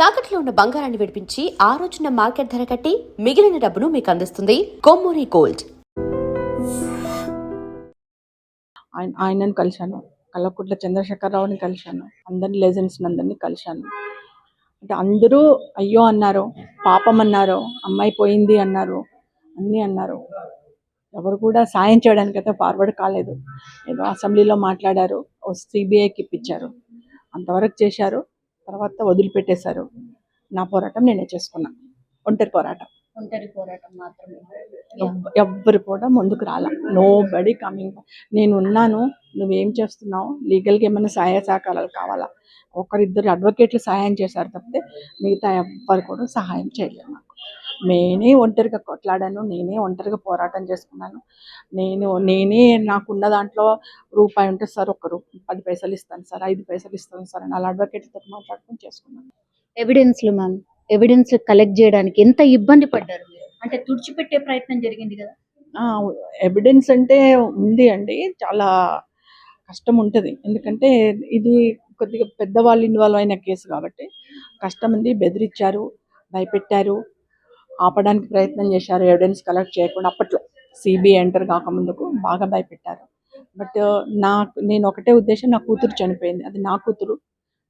తాకట్లో ఉన్న బంగారాన్ని విడిపించి ఆ రోజున మార్కెట్ ధర కట్టి మిగిలిన డబ్బును మీకు అందిస్తుంది కొమ్మూరి గోల్డ్. ఆయనను కలిశాను, కల్వకుంట్ల చంద్రశేఖరరావుని కలిశాను, అందరిని లెజెండ్స్ అందరినీ కలిశాను. అంటే అందరూ అయ్యో అన్నారు, పాపం అన్నారు, అమ్మాయి పోయింది అన్నారు, అన్నీ అన్నారు. ఎవరు కూడా సాయం చేయడానికి అయితే ఫార్వర్డ్ కాలేదు. ఏదో అసెంబ్లీలో మాట్లాడారు, సిబిఐకి ఇప్పించారు, అంతవరకు చేశారు. తర్వాత వదిలిపెట్టేశారు. నా పోరాటం నేనే చేసుకున్నా, ఒంటరి పోరాటం మాత్రమే. ఎవ్వరు కూడా ముందుకు రాలా, నో బడీ కమింగ్. నేను ఉన్నాను, నువ్వేం చేస్తున్నావు, లీగల్గా ఏమైనా సహాయ సహకారాలు కావాలా, ఒకరిద్దరు అడ్వకేట్లు సహాయం చేశారు తప్పితే మిగతా ఎవ్వరు కూడా సహాయం చేయలేదు నాకు. నేనే ఒంటరిగా కొట్లాడాను, నేనే ఒంటరిగా పోరాటం చేసుకున్నాను. నేనే నాకున్న దాంట్లో రూపాయి ఉంటే సార్ 10 పైసలు ఇస్తాను సార్, 5 పైసలు ఇస్తాను సార్ అని అలా అడ్వకేట్తో మాట్లాడుకుని చేసుకున్నాను. ఎవిడెన్స్ కలెక్ట్ చేయడానికి ఎంత ఇబ్బంది పడ్డారు మీరు? అంటే తుడిచిపెట్టే ప్రయత్నం జరిగింది కదా? ఎవిడెన్స్ అంటే ఉంది అండి, చాలా కష్టం ఉంటుంది. ఎందుకంటే ఇది కొద్దిగా పెద్దవాళ్ళు ఇన్వాల్వ్ అయిన కేసు కాబట్టి కష్టం ఉంది. బెదిరించారు, భయపెట్టారు, ఆపడానికి ప్రయత్నం చేశారు ఎవిడెన్స్ కలెక్ట్ చేయకుండా. అప్పట్లో సిబిఐ ఎంటర్ కాకముందుకు బాగా భయపెట్టారు. బట్ నేను ఒకటే ఉద్దేశం, నా కూతురు చనిపోయింది, అది నా కూతురు,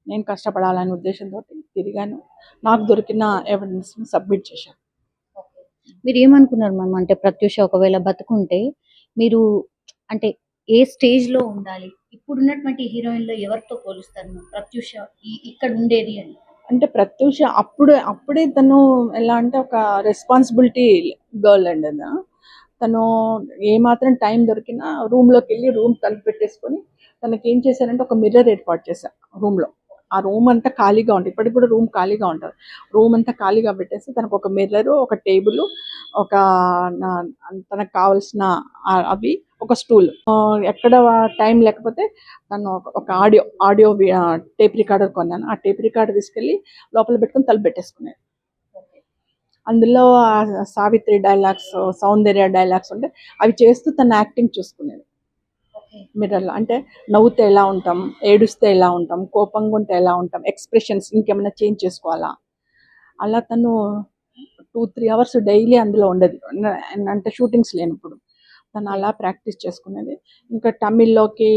నేను కష్టపడాలనే ఉద్దేశంతో తిరిగాను. నాకు దొరికిన ఎవిడెన్స్ని సబ్మిట్ చేశాను. మీరు ఏమనుకున్నారు మ్యామ్? అంటే ప్రత్యూష ఒకవేళ బతుకుంటే మీరు అంటే ఏ స్టేజ్లో ఉండాలి? ఇప్పుడున్నటువంటి హీరోయిన్లో ఎవరితో పోలుస్తారు మ్యామ్ ప్రత్యూష ఇక్కడ ఉండేది అని? అంటే ప్రత్యూష అప్పుడే తను ఎలా అంటే ఒక రెస్పాన్సిబిలిటీ గర్ల్ అండి. తను ఏమాత్రం టైం దొరికినా రూమ్లోకి వెళ్ళి రూమ్ తలుపు పెట్టేసుకొని తనకి ఏం చేశారంటే ఒక మిర్రర్ ఏర్పాటు చేశారు రూమ్లో. ఆ రూమ్ అంతా ఖాళీగా ఉంటుంది, ఇప్పటికి కూడా రూమ్ ఖాళీగా ఉంటుంది. రూమ్ అంతా ఖాళీగా పెట్టేసి తనకు ఒక మిర్రరు, ఒక టేబుల్, ఒక తనకు కావాల్సిన అవి, ఒక స్టూల్. ఎక్కడ టైం లేకపోతే తను ఒక ఆడియో టేప్ రికార్డర్ కొన్నాను. ఆ టేప్ రికార్డర్ తీసుకెళ్ళి లోపల పెట్టుకొని తలుపు పెట్టేసుకునేది. అందులో సావిత్రి డైలాగ్స్, సౌందర్య డైలాగ్స్ ఉంటే అవి చేస్తూ తన యాక్టింగ్ చూసుకునేది మిర్రర్లో. అంటే నవ్వుతే ఎలా ఉంటాం, ఏడుస్తే ఎలా ఉంటాం, కోపంగా ఉంటే ఎలా ఉంటాం, ఎక్స్ప్రెషన్స్ ఇంకేమైనా చేంజ్ చేసుకోవాలా, అలా తను 2-3 అవర్స్ డైలీ అందులో ఉండేది. అంటే షూటింగ్స్ లేనప్పుడు తను అలా ప్రాక్టీస్ చేసుకునేది. ఇంకా తమిళ్లోకి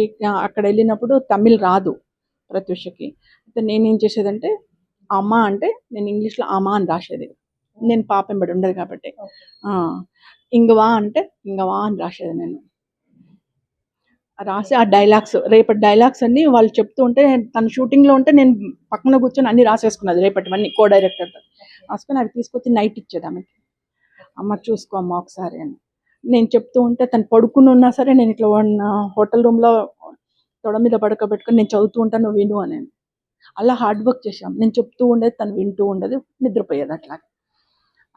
అక్కడ వెళ్ళినప్పుడు తమిళ్ రాదు ప్రత్యూషకి. అయితే నేనేం చేసేదంటే అమ్మ అంటే నేను ఇంగ్లీష్లో అమ్మ అని రాసేది. నేను పాప ఎంబడి ఉండదు కాబట్టి. ఇంగవా అంటే ఇంగవా అని రాసేది. నేను రాసి ఆ డైలాగ్స్, రేపటి డైలాగ్స్ అన్నీ వాళ్ళు చెప్తూ ఉంటే తను షూటింగ్లో ఉంటే నేను పక్కన కూర్చొని అన్నీ రాసేసుకున్నది, రేపటివన్నీ కో డైరెక్టర్తో రాసుకొని అవి తీసుకొచ్చి నైట్ ఇచ్చేది ఆమెకి. అమ్మ చూసుకో అమ్మ ఒకసారి అని నేను చెప్తూ ఉంటే తను పడుకుని ఉన్నా సరే నేను ఇట్లా హోటల్ రూమ్లో తొడ మీద పడుకోబెట్టుకొని నేను చదువుతూ ఉంటాను, నువ్వు విను అని. అలా హార్డ్ వర్క్ చేసాం. నేను చెప్తూ ఉండేది, తను వింటూ ఉండేది, నిద్రపోయేది. అట్లా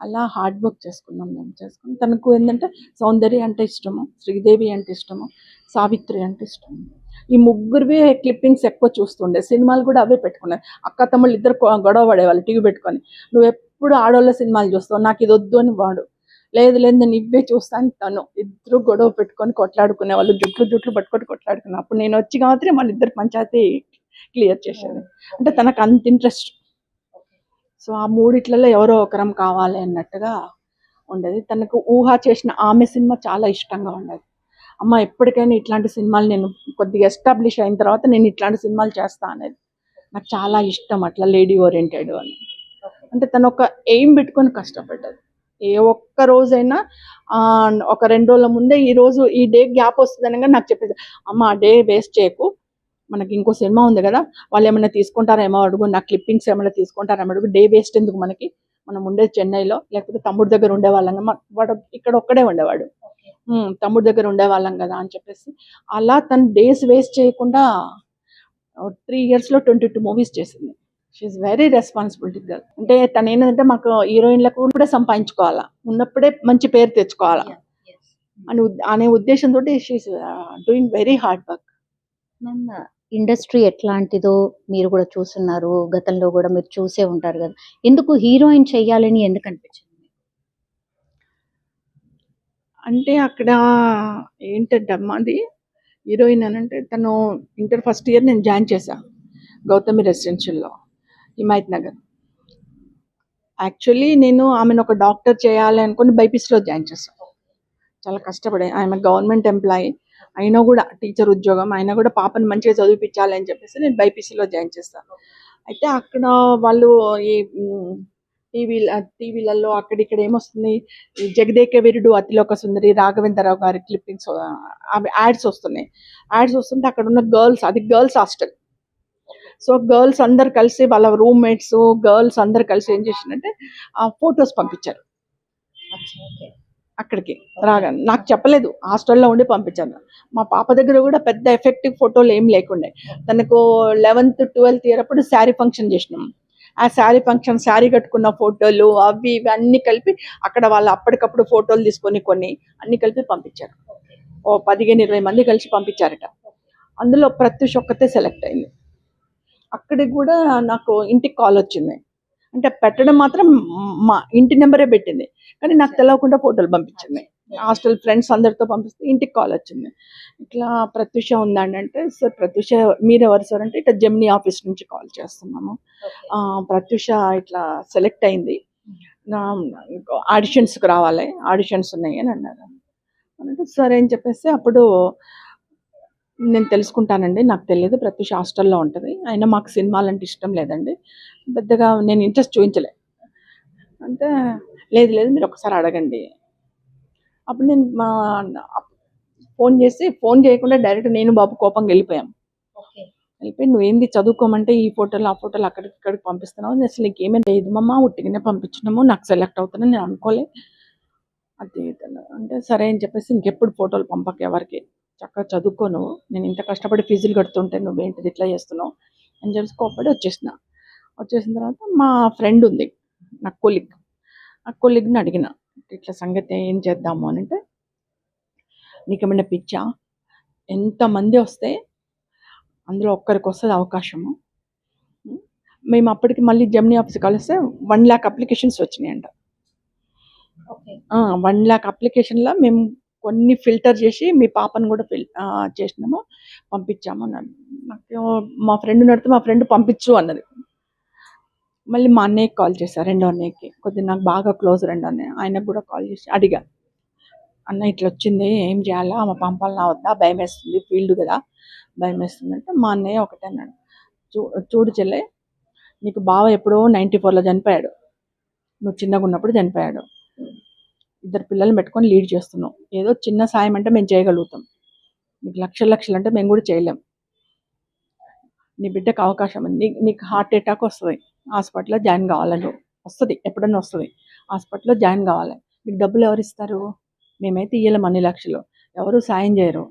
అలా హార్డ్ వర్క్ చేసుకున్నాం. మేము చేసుకుని తనకు ఏంటంటే సౌందర్య అంటే ఇష్టము, శ్రీదేవి అంటే ఇష్టము, సావిత్రి అంటే ఇష్టము. ఈ ముగ్గురివి క్లిప్పింగ్స్ ఎక్కువ చూస్తుండే, సినిమాలు కూడా అవే పెట్టుకున్నారు. అక్క తమ్ముళ్ళు ఇద్దరు గొడవ పడేవాళ్ళు టీవీ పెట్టుకొని, నువ్వు ఎప్పుడు ఆడవాళ్ళ సినిమాలు చూస్తావు, నాకు ఇది వద్దు అని వాడు, లేదు నేను ఇవే చూస్తాను. తను ఇద్దరు గొడవ పెట్టుకొని కొట్లాడుకునే వాళ్ళు, జుట్లు పట్టుకొని కొట్లాడుకున్నా. అప్పుడు నేను వచ్చి మాత్రం వాళ్ళిద్దరు పంచాయతీ క్లియర్ చేసేది. అంటే తనకు అంత ఇంట్రెస్ట్. సో ఆ మూడిట్లలో ఎవరో ఒకరం కావాలి అన్నట్టుగా ఉండేది. తనకు ఊహ చేసిన ఆమె సినిమా చాలా ఇష్టంగా ఉండేది. అమ్మ ఎప్పటికైనా ఇట్లాంటి సినిమాలు నేను కొద్దిగా ఎస్టాబ్లిష్ అయిన తర్వాత నేను ఇట్లాంటి సినిమాలు చేస్తా అనేది నాకు చాలా ఇష్టం. అట్లా లేడీ ఓరియంటెడ్ అని. అంటే తను ఒక ఎయిమ్ పెట్టుకొని కష్టపడ్డది. ఏ ఒక్క రోజైనా ఒక 2 రోజుల ముందే ఈ డే గ్యాప్ వస్తుంది అనగా నాకు చెప్పేది, అమ్మ ఆ డే వేస్ట్ చేయకు, మనకి ఇంకో సినిమా ఉంది కదా, వాళ్ళు ఏమైనా తీసుకుంటారేమో అడుగు, నా క్లిప్పింగ్స్ ఏమైనా తీసుకుంటారేమో అడుగు, డే వేస్ట్ ఎందుకు మనకి, మనం ఉండేది చెన్నైలో, లేకపోతే తమ్ముడి దగ్గర ఉండేవాళ్ళం కదా, వాడు ఇక్కడ ఒక్కడే ఉండేవాడు, తమ్ముడి దగ్గర ఉండేవాళ్ళం కదా అని చెప్పేసి అలా తను డేస్ వేస్ట్ చేయకుండా 3 yearsలో 22 మూవీస్ చేసింది. She is very responsibility girl. అంటే తను ఏంటంటే మాకు హీరోయిన్లకు ఇప్పుడే సంపాదించుకోవాలా, ఉన్నప్పుడే మంచి పేరు తెచ్చుకోవాలా అనే ఉద్దేశంతో she's doing very hard work. Industry ఎట్లాంటిదో మీరు కూడా చూస్తున్నారు, గతంలో కూడా మీరు చూసే ఉంటారు కదా, ఎందుకు హీరోయిన్ చెయ్యాలని ఎందుకు అనిపించింది? అంటే అక్కడ ఏంటంటే అమ్మాది హీరోయిన్ అని అంటే తను ఇంటర్ ఫస్ట్ ఇయర్ నేను జాయిన్ చేశాను గౌతమి రెసిడెన్షియల్లో, హిమాయత్ నగర్. యాక్చువల్లీ నేను ఆమెను ఒక డాక్టర్ చేయాలి అనుకుని బైపీసీలో జాయిన్ చేశాను. చాలా కష్టపడే ఆమె గవర్నమెంట్ ఎంప్లాయీ అయినా కూడా, టీచర్ ఉద్యోగం అయినా కూడా పాపని మంచిగా చదివిపించాలి అని చెప్పేసి నేను బైపీసీలో జాయిన్ చేస్తాను. అయితే అక్కడ వాళ్ళు ఈ టీవీలలో అక్కడిక్కడ ఏమొస్తుంది, ఈ జగదేక వీరుడు అతిలోక సుందరి రాఘవేంద్రరావు గారి క్లిప్పింగ్స్ అవి యాడ్స్ వస్తున్నాయి. యాడ్స్ వస్తుంటే అక్కడ ఉన్న గర్ల్స్, అది గర్ల్స్ హాస్టల్. సో గర్ల్స్ అందరు కలిసి వాళ్ళ రూమ్మేట్స్ గర్ల్స్ అందరు కలిసి ఏం చేసిందంటే ఆ ఫొటోస్ పంపించారు అక్కడికి. రాగా నాకు చెప్పలేదు, హాస్టల్లో ఉండి పంపించాను. మా పాప దగ్గర కూడా పెద్ద ఎఫెక్టివ్ ఫోటోలు ఏం లేకుండే. తనకు 11th 12th ఇయర్ అప్పుడు శారీ ఫంక్షన్ చేసినాం. ఆ శారీ ఫంక్షన్, శారీ కట్టుకున్న ఫోటోలు అవి ఇవి అన్నీ కలిపి అక్కడ వాళ్ళు అప్పటికప్పుడు ఫోటోలు తీసుకొని కొన్ని అన్ని కలిపి పంపించారు. ఓ 15-20 మంది కలిసి పంపించారట. అందులో ప్రత్యూష్ ఒక్కతే సెలెక్ట్ అయింది. అక్కడికి కూడా నాకు ఇంటికి కాల్ వచ్చింది. అంటే పెట్టడం మాత్రం మా ఇంటి నెంబరే పెట్టింది, కానీ నాకు తెలియకుండా ఫోటోలు పంపించింది. హాస్టల్ ఫ్రెండ్స్ అందరితో పంపిస్తే ఇంటికి కాల్ వచ్చింది. ఇట్లా ప్రత్యూష ఉందండి అంటే, సార్ ప్రత్యూష మీరెవరు సార్ అంటే, ఇట్లా జెమినీ ఆఫీస్ నుంచి కాల్ చేస్తున్నాము, ప్రత్యూష ఇట్లా సెలెక్ట్ అయింది, ఆడిషన్స్కి రావాలి, ఆడిషన్స్ ఉన్నాయి అని అన్నారు. అంటే సరే అని చెప్పేసి అప్పుడు నేను తెలుసుకుంటానండి, నాకు తెలియదు, ప్రత్యూష హాస్టల్లో ఉంటుంది, అయినా మాకు సినిమాలు అంటే ఇష్టం లేదండి, పెద్దగా నేను ఇంట్రెస్ట్ చూపించలే అంటే, లేదు లేదు మీరు ఒకసారి అడగండి. అప్పుడు నేను ఫోన్ చేయకుండా డైరెక్ట్ నేను బాబు కోపంగా వెళ్ళిపోయాం. వెళ్ళిపోయి నువ్వేంది చదువుకోమంటే ఈ ఫోటోలు ఆ ఫోటోలు అక్కడికి ఇక్కడికి పంపిస్తున్నావు, అసలు నీకు ఏమీ లేదు మమ్మ, ఉట్టిగానే పంపించినాము, నాకు సెలెక్ట్ అవుతానని నేను అనుకోలే అది అంటే సరే అని చెప్పేసి ఇంకెప్పుడు ఫోటోలు పంపక ఎవరికి, చక్కగా చదువుకోను, నేను ఇంత కష్టపడి ఫీజులు కడుతుంటే నువ్వేంటిది ఇట్లా చేస్తున్నావు అని చెప్పి కోపడి వచ్చేసిన తర్వాత మా ఫ్రెండ్ ఉంది, నా కొలీగ్ని అడిగిన ఇట్లా సంగతి ఏం చేద్దాము అని. అంటే నీకేమైనా పిచ్చా, ఎంతమంది వస్తే అందులో ఒక్కరికి వస్తుంది అవకాశము, మేము అప్పటికి మళ్ళీ జెమినీ ఆఫీస్ కలిస్తే 1 lakh అప్లికేషన్స్ వచ్చినాయంట. 1 lakh అప్లికేషన్లో మేము కొన్ని ఫిల్టర్ చేసి మీ పాపను కూడా చేసినాము, పంపించాము అన్నాడు. నాకు మా ఫ్రెండ్ నడితే మా ఫ్రెండ్ పంపించు అన్నది. మళ్ళీ మా అన్నయ్యకి కాల్ చేశాను, రెండో అన్నయ్యకి, కొద్దిగా నాకు బాగా క్లోజ్ రెండో అన్నయ్య, ఆయనకు కూడా కాల్ చేసి అడిగా, అన్న ఇట్లా వచ్చింది ఏం చేయాలా, మా పంపాలనా వద్దా, భయం వేస్తుంది, ఫీల్డ్ కదా భయం వేస్తుంది అంటే, మా అన్నయ్య ఒకటే అన్నాడు, చూడు చెల్లె, నీకు బావ ఎప్పుడో 94లో చనిపోయాడు, నువ్వు చిన్నగా ఉన్నప్పుడు చనిపోయాడు, 2 పిల్లల్ని పెట్టుకొని లీడ్ చేస్తున్నావు, ఏదో చిన్న సాయం అంటే మేము చేయగలుగుతాం, నీకు లక్షలు అంటే మేము కూడా చేయలేం, నీ బిడ్డకు అవకాశం ఉంది, నీకు హార్ట్ అటాక్ వస్తుంది, హాస్పిటల్లో జాయిన్ కావాలని వస్తుంది, ఎప్పుడన్నా వస్తుంది, హాస్పిటల్లో జాయిన్ కావాలి, నీకు డబ్బులు ఎవరు ఇస్తారు, మేమైతే ఇయ్యలేం అన్ని లక్షలు, ఎవరు సాయం చేయరు,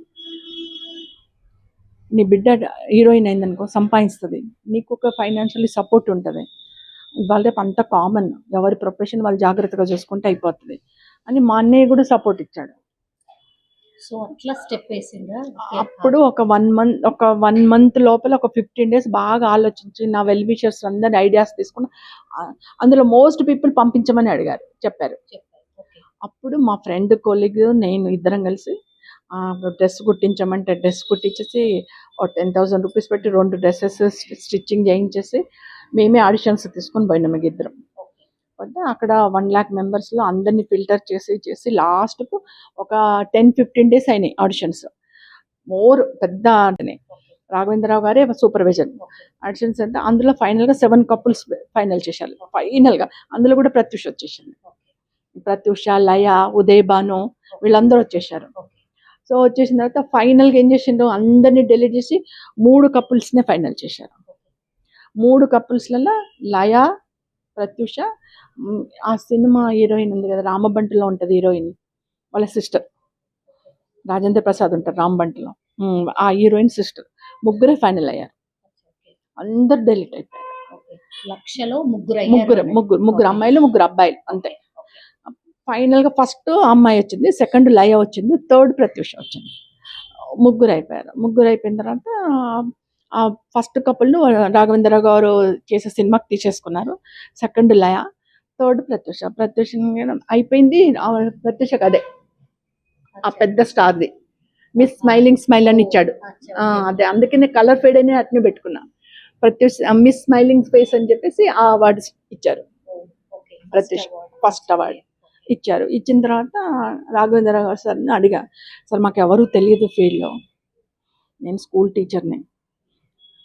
నీ బిడ్డ హీరోయిన్ అయిందనుకో సంపాదిస్తుంది, నీకు ఒక ఫైనాన్షియల్లీ సపోర్ట్ ఉంటుంది, ఇవాళ రేపు అంత కామన్, ఎవరి ప్రొఫెషన్ వాళ్ళు జాగ్రత్తగా చూసుకుంటే అయిపోతుంది అని మా అన్నయ్య కూడా సపోర్ట్ ఇచ్చాడు. సో అట్లా స్టెప్ వేసిండ్రా? అప్పుడు ఒక 1 month లోపల ఒక 15 days బాగా ఆలోచించి నా వెల్ విషర్స్ అందరి ఐడియాస్ తీసుకుని, అందులో మోస్ట్ పీపుల్ పంపించమని చెప్పారు. అప్పుడు మా ఫ్రెండ్ కొలీగ్ నేను ఇద్దరం కలిసి డ్రెస్ కుట్టించమంటే డ్రెస్ కుట్టించేసి 10,000 రూపీస్ పెట్టి 2 డ్రెస్సెస్ స్టిచ్చింగ్ చేయించేసి మేమే ఆడిషన్స్ తీసుకొని పోయినాం ఇద్దరం. అక్కడ 1 lakh మెంబర్స్లో అందరినీ ఫిల్టర్ చేసి లాస్ట్కు ఒక 10-15 days అయినాయి ఆడిషన్స్. పెద్ద అంటే రాఘవేంద్రరావు గారే సూపర్వైజర్ ఆడిషన్స్. అంటే అందులో ఫైనల్గా 7 couples ఫైనల్ చేశారు. ఫైనల్గా అందులో కూడా ప్రత్యూష వచ్చేసింది. ప్రత్యూష, లయ, ఉదయ్ భాను వీళ్ళందరూ వచ్చేసారు. సో వచ్చేసిన తర్వాత ఫైనల్గా ఏం చేసిండ్రు, అందరినీ డెలీట్ చేసి 3 couples ఫైనల్ చేశారు. 3 couples లయ, ప్రత్యూష, ఆ సినిమా హీరోయిన్ ఉంది కదా రామబంటిలో ఉంటుంది హీరోయిన్, వాళ్ళ సిస్టర్ రాజేంద్ర ప్రసాద్ ఉంటారు రామబంటిలో, ఆ హీరోయిన్ సిస్టర్, ముగ్గురే ఫైనల్ అయ్యారు. అందరు డెలీట్ అయిపోయారు. లక్షలో ముగ్గురు అమ్మాయిలు 3 అబ్బాయిలు అంతే. ఫైనల్గా ఫస్ట్ అమ్మాయి వచ్చింది, సెకండ్ లయ వచ్చింది, థర్డ్ ప్రత్యూష వచ్చింది. ముగ్గురు అయిపోయిన తర్వాత ఆ ఫస్ట్ కపుల్ను రాఘవేంద్రరావు గారు చేసే సినిమాకి తీసేసుకున్నారు. సెకండ్ లయ, థర్డ్ ప్రత్యూష అయిపోయింది. ప్రత్యూషకి అదే ఆ పెద్ద స్టార్ది మిస్ స్మైల్ అని ఇచ్చాడు. అదే అందుకనే కలర్ ఫేడ్ అని అట్నే పెట్టుకున్నా, ప్రత్యూష మిస్ స్మైలింగ్ ఫేస్ అని చెప్పేసి ఆ అవార్డు ఇచ్చారు. ప్రత్యూష ఫస్ట్ అవార్డు ఇచ్చారు. ఇచ్చిన తర్వాత రాఘవేంద్ర గారు సార్ని అడిగా, సార్ మాకు ఎవరు తెలియదు ఫీల్డ్లో, నేను స్కూల్ టీచర్ని,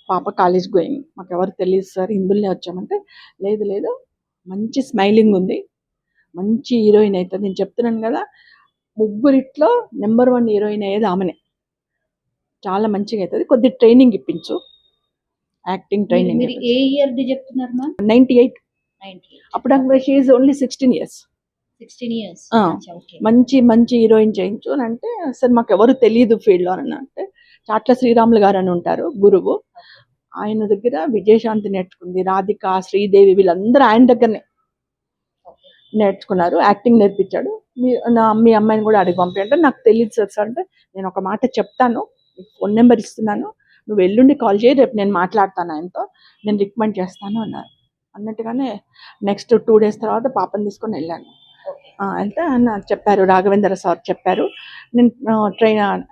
పాప కాలేజ్ గోయింగ్, మాకు ఎవరు తెలియదు సార్, ఇందులోనే వచ్చామంటే లేదు లేదు మంచి స్మైలింగ్ ఉంది, మంచి హీరోయిన్ అవుతుంది, నేను చెప్తున్నాను కదా ముగ్గురిట్లో నెంబర్ 1 హీరోయిన్ అయ్యేది ఆమెనే, చాలా మంచిగా అవుతుంది, కొద్ది ట్రైనింగ్ ఇప్పించు, యాక్టింగ్ ట్రైనింగ్. మీరు ఏ ఇయర్ ది చెప్తున్నారు మ్యామ్? 98. 98. అప్పుడు she is only 16 years. 16 years. Okay. మంచి మంచి హీరోయిన్ చేయించు అని అంటే, సార్ మాకు ఎవరు తెలియదు ఫీల్డ్లో అని అంటే, చాట్ల శ్రీరాములు గారు అని ఉంటారు గురువు, ఆయన దగ్గర విజయశాంతి నేర్చుకుంది, రాధిక, శ్రీదేవి వీళ్ళందరూ ఆయన దగ్గరనే నేర్చుకున్నారు, యాక్టింగ్ నేర్పించాడు. మీ అమ్మాయిని కూడా అడిగి పంపించంటే, నాకు తెలియదు సార్ అంటే, నేను ఒక మాట చెప్తాను, ఫోన్ నెంబర్ ఇస్తున్నాను, నువ్వు ఎల్లుండి కాల్ చేయి, రేపు నేను మాట్లాడతాను ఆయనతో, నేను రికమెండ్ చేస్తాను అన్నారు. అన్నట్టుగానే నెక్స్ట్ 2 days తర్వాత పాపని తీసుకొని వెళ్ళాను. వెళ్తే ఆయన చెప్పారు, రాఘవేంద్ర సార్ చెప్పారు, నేను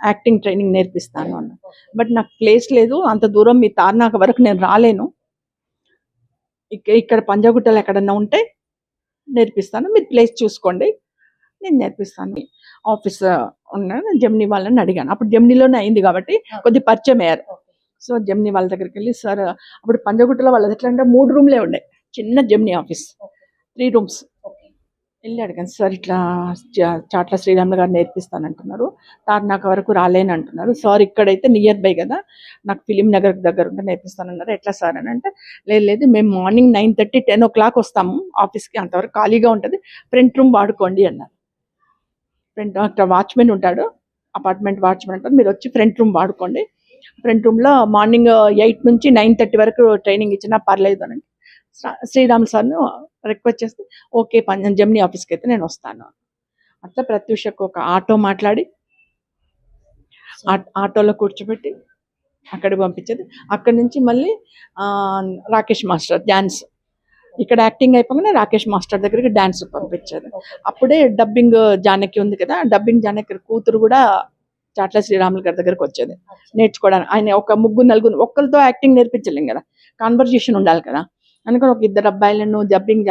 యాక్టింగ్ ట్రైనింగ్ నేర్పిస్తాను అన్న. బట్ నాకు ప్లేస్ లేదు, అంత దూరం మీ తార్నాక వరకు నేను రాలేను, ఇక్కడ పంజాగుట్టలు ఎక్కడన్నా ఉంటే నేర్పిస్తాను, మీరు ప్లేస్ చూసుకోండి, నేను నేర్పిస్తాను. ఆఫీస్ ఉన్నాను, జెమినీ వాళ్ళని అడిగాను, అప్పుడు జెమినీలోనే అయింది కాబట్టి కొద్ది పరిచయం అయ్యారు. సో జెమినీ వాళ్ళ దగ్గరికి వెళ్ళి, సార్ అప్పుడు పంజాగుట్టలో వాళ్ళది ఎట్లా అంటే 3 rooms ఉండే, చిన్న జెమినీ ఆఫీస్, 3 rooms. వెళ్ళి అడిగాను, సార్ ఇట్లా చాట్ల శ్రీరాములు గారు నేర్పిస్తానంటున్నారు, తార్నాక వరకు రాలేని అంటున్నారు, సార్ ఇక్కడైతే నియర్ బై కదా, నాకు ఫిలిం నగర్ దగ్గర ఉంటే నేర్పిస్తానన్నారు, ఎట్లా సార్ అని అంటే, లేదు మేము మార్నింగ్ 9:30, 10 o'clock వస్తాము ఆఫీస్కి, అంతవరకు ఖాళీగా ఉంటుంది, ఫ్రంట్ రూమ్ వాడుకోండి అన్నారు. అక్కడ వాచ్మెన్ ఉంటాడు, అపార్ట్మెంట్ వాచ్మెన్ అంటారు, మీరు వచ్చి ఫ్రంట్ రూమ్ వాడుకోండి, ఫ్రంట్ రూమ్లో మార్నింగ్ 8 నుంచి 9:30 వరకు ట్రైనింగ్ ఇచ్చినా పర్లేదు అని శ్రీరామ్ సార్ను రిక్వెస్ట్ చేస్తే, ఓకే జెమినీ ఆఫీస్కి అయితే నేను వస్తాను. అట్లా ప్రత్యూషకు ఒక ఆటో మాట్లాడి ఆటోలో కూర్చోబెట్టి అక్కడికి పంపించేది. అక్కడి నుంచి మళ్ళీ రాకేష్ మాస్టర్ డ్యాన్స్, ఇక్కడ యాక్టింగ్ అయిపోగానే రాకేష్ మాస్టర్ దగ్గరికి డ్యాన్స్ పంపించేది. అప్పుడే డబ్బింగ్ జానకి ఉంది కదా, డబ్బింగ్ జానకి కూతురు కూడా చాట్ల శ్రీరాములు గారి దగ్గరకు వచ్చేది నేర్చుకోవడానికి. ఆయన ఒక 3-4 ఒక్కరితో యాక్టింగ్ నేర్పించలేం కదా, కాన్వర్జేషన్ ఉండాలి కదా, అందుకని ఒక 2 అబ్బాయిలను డబ్బింగ్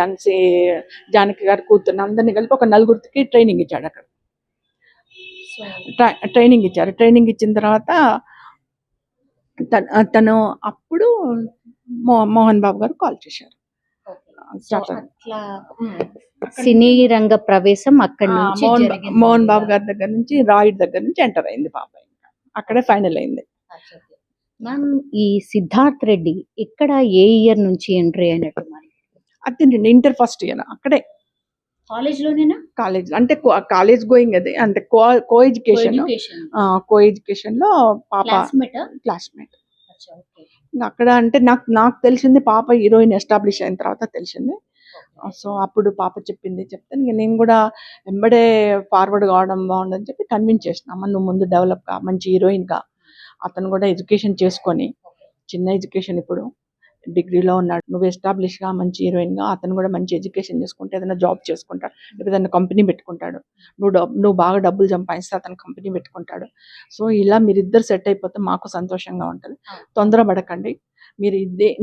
జానకి గారి కూతురు అందరినీ కలిపి ఒక 4 ట్రైనింగ్ ఇచ్చాడు. అక్కడ ట్రైనింగ్ ఇచ్చారు. ట్రైనింగ్ ఇచ్చిన తర్వాత తను అప్పుడు మోహన్ బాబు గారు కాల్ చేశారు. సినీ రంగ ప్రవేశం అక్కడి నుంచి మోహన్ బాబు గారి దగ్గర నుంచి, రాయుడ్ దగ్గర నుంచి ఎంటర్ అయింది పాప, అక్కడే ఫైనల్ అయింది. మ్యామ్, ఈ సిద్ధార్థ్ రెడ్డి ఇక్కడ ఏ ఇయర్ నుంచి ఎంట్రీ అయినట్టు? మరి అదేంటండి ఇంటర్ ఫస్ట్ ఇయర్ అక్కడే కాలేజ్ లోనేనా? కాలేజ్ అంటే కాలేజ్ గోయింగ్ అదే, అంటే కో ఎడ్యుకేషన్ లో పాప క్లాస్మేట్. అక్కడ అంటే నాకు తెలిసింది పాప హీరోయిన్ ఎస్టాబ్లిష్ అయిన తర్వాత తెలిసింది. సో అప్పుడు పాప చెప్తే నేను కూడా వెంబడే ఫార్వర్డ్ కావడం బాగుండని చెప్పి కన్విన్స్ చేసిన, అమ్మ నువ్వు ముందు డెవలప్ గా, మంచి హీరోయిన్ గా, అతను కూడా ఎడ్యుకేషన్ చేసుకొని, చిన్న ఎడ్యుకేషన్ ఇప్పుడు డిగ్రీలో ఉన్నాడు, నువ్వు ఎస్టాబ్లిష్ గా మంచి హీరోయిన్ గా, అతను కూడా మంచి ఎడ్యుకేషన్ చేసుకుంటే ఏదైనా జాబ్ చేసుకుంటాడు, లేకపోతే ఏదైనా కంపెనీ పెట్టుకుంటాడు, నువ్వు బాగా డబ్బులు సంపాదిస్తే అతను కంపెనీ పెట్టుకుంటాడు. సో ఇలా మీరిద్దరు సెట్ అయిపోతే మాకు సంతోషంగా ఉంటుంది, తొందరపడకండి, మీరు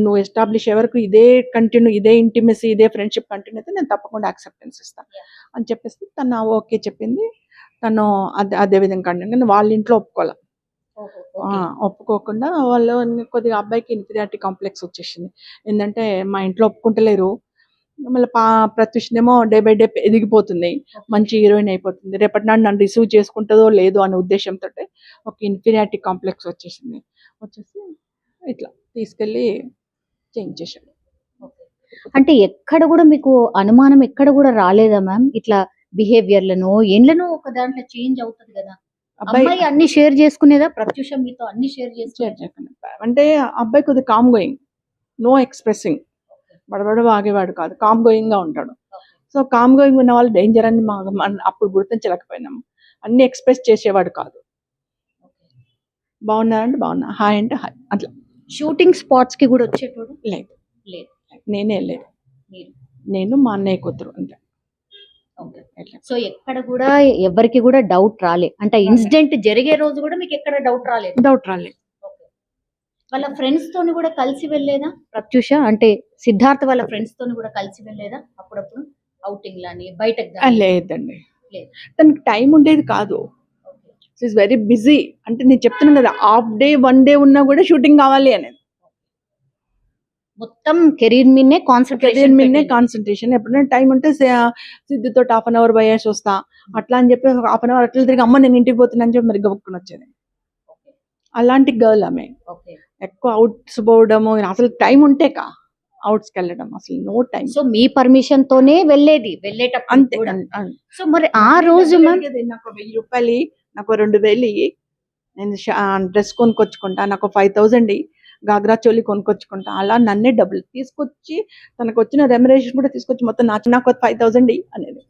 నువ్వు ఎస్టాబ్లిష్ అయ్యే వరకు ఇదే కంటిన్యూ, ఇదే ఇంటిమసీ, ఇదే ఫ్రెండ్షిప్ కంటిన్యూ అయితే నేను తప్పకుండా యాక్సెప్టెన్స్ ఇస్తాను అని చెప్పేసి తను ఓకే చెప్పింది. తను అదే విధంగా కంటిన్యూ, వాళ్ళ ఇంట్లో ఒప్పుకోకుండా వాళ్ళు కొద్దిగా అబ్బాయికి ఇన్ఫీరియారిటీ కాంప్లెక్స్ వచ్చేసింది. ఏంటంటే మా ఇంట్లో ఒప్పుకుంటలేరు, మళ్ళీ ప్రత్యూషనేమో డే బై డే ఎదిగిపోతుంది, మంచి హీరోయిన్ అయిపోతుంది, రేపటి నాడు నన్ను రిసీవ్ చేసుకుంటుందో లేదో అనే ఉద్దేశంతో ఒక ఇన్ఫీరియారిటీ కాంప్లెక్స్ వచ్చేసి ఇట్లా తీసుకెళ్ళి చేంజ్ చేశాడు. అంటే ఎక్కడ కూడా మీకు అనుమానం ఎక్కడ కూడా రాలేదా మ్యామ్? ఇట్లా బిహేవియర్లను ఏండ్లను ఒక దాంట్లో చేంజ్ అవుతుంది కదా, అబ్బాయి అన్ని షేర్ చేసుకునేదా? ప్రత్యూష మీతో అన్ని షేర్ అంటే అబ్బాయి కొద్దిగా కామ్ గోయింగ్, నో ఎక్స్ప్రెసింగ్, బడబడ వాగేవాడు కాదు, కామ్ గోయింగ్ గా ఉంటాడు. సో కామ్ గోయింగ్ ఉన్న వాళ్ళు డేంజర్ అని అప్పుడు గుర్తించలేకపోయినాము, అన్ని ఎక్స్ప్రెస్ చేసేవాడు కాదు. బాగున్నారంటే బాగున్నా, హాయ్ అంటే హాయ్, అట్లా. షూటింగ్ స్పాట్స్ కి కూడా వచ్చేటోడు? లేదు, నేనే లేదు, నేను మా అన్నయ్య కూతురు అంతే. సో ఎక్కడ కూడా ఎవరికి కూడా డౌట్ రాలే, అంటే ఇన్సిడెంట్ జరిగే రోజు కూడా మీకు ఎక్కడ డౌట్ రాలేదు? వాళ్ళ ఫ్రెండ్స్ తోని కూడా కలిసి వెళ్ళేదా ప్రత్యూష? అంటే సిద్ధార్థ్ వాళ్ళ ఫ్రెండ్స్ తోని కూడా కలిసి వెళ్ళేదా అప్పుడప్పుడు? అవుటింగ్ లని బయటకు లేదండి, లేదు. తనకి టైం ఉండేది కాదు. Is very busy. అంటే నేను చెప్తున్నాను కదా, హాఫ్ డే 1 డే ఉన్నా కూడా షూటింగ్ కావాలి అనేది. మొత్తం కెరీర్ మీదనే కాన్సన్ట్రేషన్. ఎప్పుడైనా టైం ఉంటే సిద్ధుతో హాఫ్ అన్ అవర్ పోయేసి వస్తా అట్లా అని చెప్పి హాఫ్ అన్ అవర్ అట్లా తిరిగి అమ్మ నేను ఇంటికి పోతున్నా అని చెప్పి మరి గబుక్కుని వచ్చేది. అలాంటి గర్ల్ ఆమె. ఎక్కువ అవుట్స్ పోవడము, అసలు టైం ఉంటే అవుట్స్కి వెళ్ళడం అసలు నో టైం. సో మీ పర్మిషన్ తోనే వెళ్ళేటప్పుడు అంతే. కూడా. సో మరి ఆ రోజు మ్యామ్ నాకు 1000 రూపాయలు, నాకు 2000 నేను డ్రెస్ కొనుక్కొచ్చుకుంటా, నాకు 5000 గాగ్రా చోలి కొనుక్కొచ్చుకుంటా. అలా నన్నే డబ్బులు తీసుకొచ్చి తనకు వచ్చిన రెమ్యునరేషన్ కూడా తీసుకొచ్చి మొత్తం నాకు 5000 అనేది.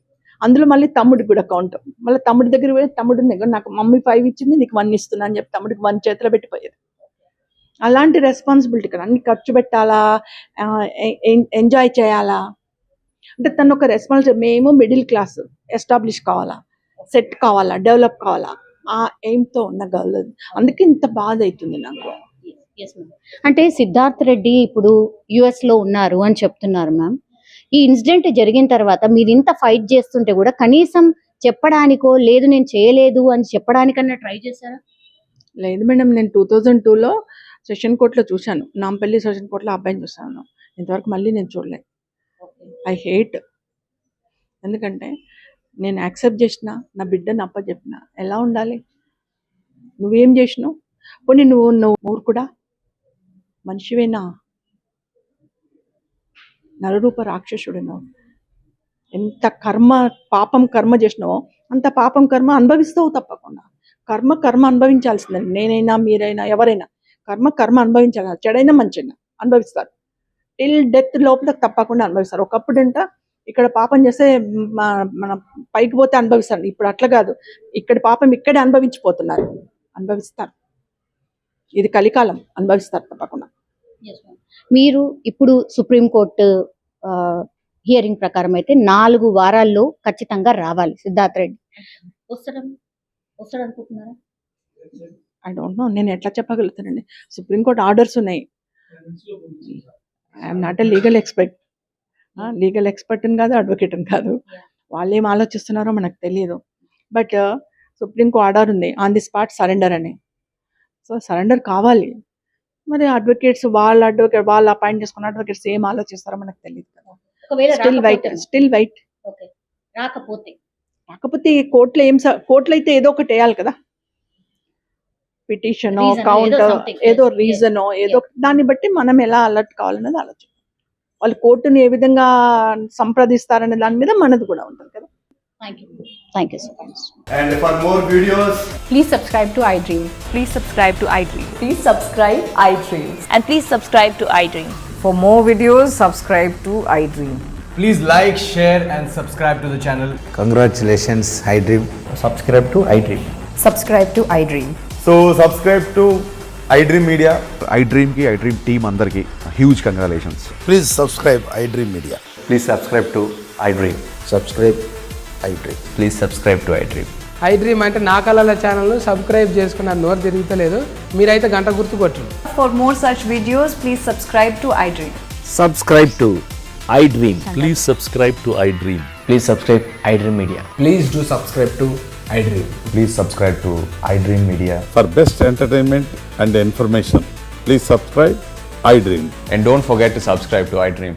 అందులో మళ్ళీ తమ్ముడికి కూడా అకౌంట్, మళ్ళీ తమ్ముడి దగ్గర పోయి తమ్ముడు నాకు మమ్మీ 5 ఇచ్చింది నీకు 1 ఇస్తున్నా అని చెప్పి తమ్ముడికి 1 చేతిలో పెట్టిపోయేది. అలాంటి రెస్పాన్సిబిలిటీ కదా, అన్ని ఖర్చు పెట్టాలా, ఎంజాయ్ చేయాలా అంటే తను ఒక రెస్పాన్సిబిలిటీ. మేము మిడిల్ క్లాస్ ఎస్టాబ్లిష్ కావాలా, సెట్ కావాలా, డెవలప్ కావాలా, ఆ ఎయిమ్తో ఉన్న గర్ల్. అందుకే ఇంత బాధ అవుతుంది నాకు. అంటే సిద్ధార్థ్ రెడ్డి ఇప్పుడు యుఎస్ లో ఉన్నారు అని చెప్తున్నారు మ్యామ్. ఈ ఇన్సిడెంట్ జరిగిన తర్వాత మీరు ఇంత ఫైట్ చేస్తుంటే కూడా కనీసం చెప్పడానికో లేదు నేను చేయలేదు అని చెప్పడానికన్నా ట్రై చేశారా? లేదు మేడం, నేను 2002లో సెషన్ కోర్టులో చూశాను, నాంపల్లి సెషన్ కోర్టులో అబ్బాయిని చూశాను. ఇంతవరకు మళ్ళీ నేను చూడలేదు. I hate. ఎందుకంటే నేను యాక్సెప్ట్ చేసిన నా బిడ్డను అప్పచెప్పిన ఎలా ఉండాలి? నువ్వేం చేసినావు? పోనీ నువ్వు మూర్ఖుడా, మనిషివేనా, నరరూప రాక్షసుడినో, ఎంత పాపం చేసినావో అంత పాపం కర్మ అనుభవిస్తావు తప్పకుండా. కర్మ అనుభవించాల్సిందే. నేనైనా మీరైనా ఎవరైనా కర్మ అనుభవించాలి. చెడైనా మంచిగా అనుభవిస్తారు. టిల్ డెత్ లోపల తప్పకుండా అనుభవిస్తారు. ఒకప్పుడు ఇక్కడ పాపం చేస్తే మన పైకి పోతే అనుభవిస్తారు. ఇప్పుడు అట్లా కాదు, ఇక్కడ పాపం ఇక్కడే అనుభవిస్తారు. ఇది కలికాలం, అనుభవిస్తారు తప్పకుండా. మీరు ఇప్పుడు సుప్రీంకోర్టు హియరింగ్ ప్రకారం అయితే 4 వారాల్లో ఖచ్చితంగా రావాలి సిద్ధార్థ్ రెడ్డి. వస్తాడు అనుకుంటున్నారా? ఐ డోంట్ నో, నేను ఎట్లా చెప్పగలుగుతానండి. సుప్రీంకోర్టు ఆర్డర్స్ ఉన్నాయి. I'm not a legal expert కాదు, అడ్వకేట్ కాదు. వాళ్ళు ఏం ఆలోచిస్తున్నారో మనకు తెలియదు. బట్ సుప్రీంకోర్టు ఆర్డర్ ఉంది ఆన్ ది స్పాట్ సరెండర్ అని. సో సరెండర్ కావాలి. మరి అడ్వకేట్స్ వాళ్ళు అపాయింట్ చేసుకున్న అడ్వకేట్స్ ఏం ఆలోచిస్తారో మనకు తెలియదు కదా. Still wait. రాకపోతే కోర్టులో అయితే ఏదో ఒకటి వేయాలి కదా, పిటిషన్, కౌంటర్, ఏదో రీజన్, ఏదో దాన్ని బట్టి మనం ఎలా అలర్ట్ కావాలనేది ఆలోచన. వాళ్ళు కోర్టుని ఏ విధంగా సంప్రదిస్తారనే దాని మీద మనది కూడా ఉంటుంది కదా. Thank you so much. And for more videos, Please subscribe to iDream. Please subscribe to iDream. Please subscribe iDream. And please subscribe to iDream. For more videos, subscribe to iDream. please like, share and subscribe to the channel. Congratulations, iDream. Subscribe to iDream. Subscribe to iDream. So subscribe to iDream Media. iDream ki iDream team andarki huge congratulations. Please subscribe iDream Media. Please subscribe to iDream. Subscribe iDream. Please subscribe to iDream. iDream అంటే నా కళల ఛానల్ను subscribe చేసుకున్న నోరు తిరుగుతలేదు. మీరైతే గంట గుర్తు కొట్టండి. For more such videos, please subscribe to iDream. Subscribe to iDream. Please subscribe to iDream. Please subscribe iDream Media. Please do subscribe to iDream. Please subscribe to iDream Media. For best entertainment and information, please subscribe iDream. And don't forget to subscribe to iDream.